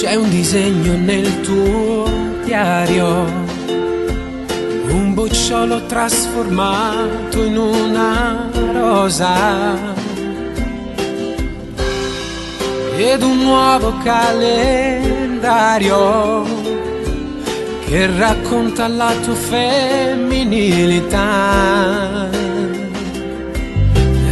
C'è un disegno nel tuo diario, un bocciolo trasformato in una rosa, ed un nuovo calendario che racconta la tua femminilità.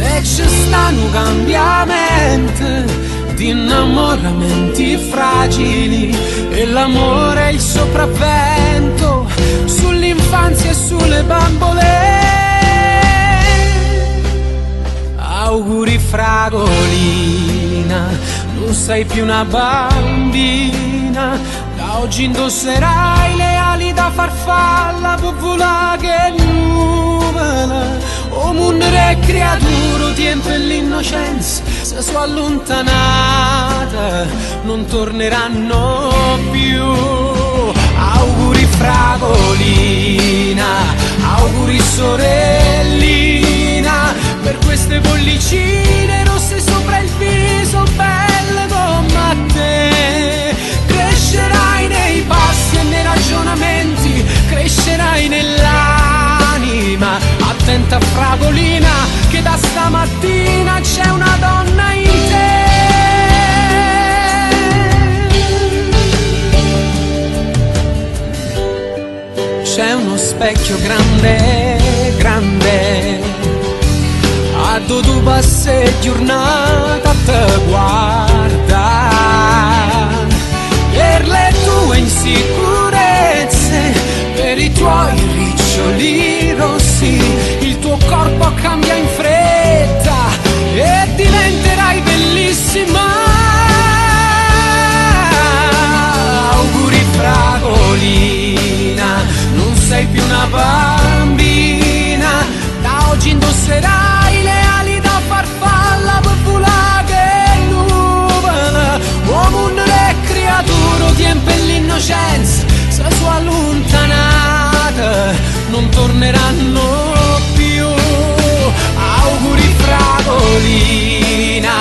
E ci stanno cambiamenti di innamoramenti fragili, e l'amore è il sopravvento sull'infanzia e sulle bambole. Auguri fragolina, non sei più una bambina, da oggi indosserai le ali da farfalla, vola che nuvola. O munere creatura, tempo e l'innocenza se sono allontanata, non torneranno più. Auguri fragolina, auguri sorellina, per queste bollicine rosse sopra il viso, belle come te. Crescerai nei passi e nei ragionamenti, crescerai nell'anima. Attenta fragolina, che da stamattina c'è una donna in te. C'è uno specchio grande, grande, a due passe giornata te guarda, per le tue insicurezze, per i tuoi riccioli rossi, il tuo corpo cambia in fretta e diventerai bellissima. Auguri fragolina, non sei più una bambina, da oggi indosserai le ali da farfalla, vola che nuvola. Uomo le creature, tempo e l'innocenza se sono allontanate, non torneranno più. Auguri fragolina,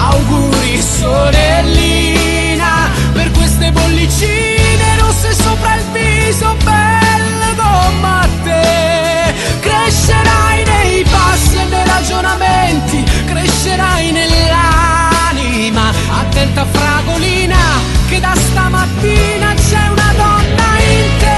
auguri sorellina, per queste bollicine rosse sopra il viso, belle come te. Crescerai nei passi e nei ragionamenti, crescerai nell'anima. Attenta fragolina, che da stamattina c'è una donna in te.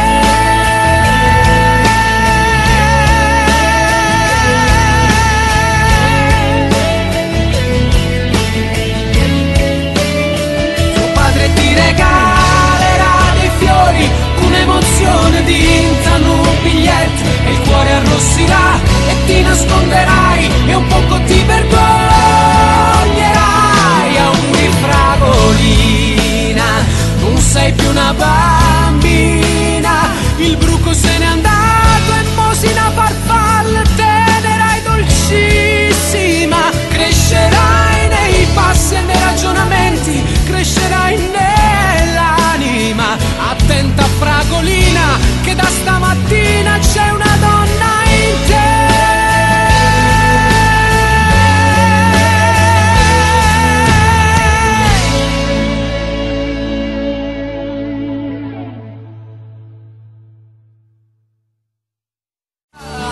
Ti regalerà dei fiori, un'emozione diventano un biglietto, e il cuore arrossirà e ti nasconderai e un poco ti vergognerai. Auguri fragolina, non sei più una bambina, il bruco se n'è andato e mosina farfalla, tenerai dolcissima. Crescerai nei passi e nei ragionamenti, crescerai nell'anima. Attenta fragolina, che da stamattina c'è una donna in te.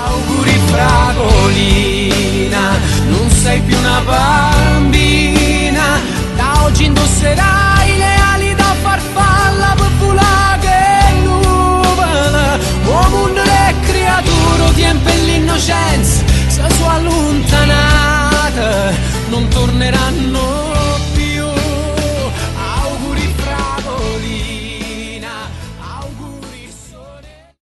Auguri fragolina, non sei più una bambina, da oggi indosserai le ali da farfalla, vola che nuvola. Uomo le creature, tempo e l'innocenza se sono allontanate, non torneranno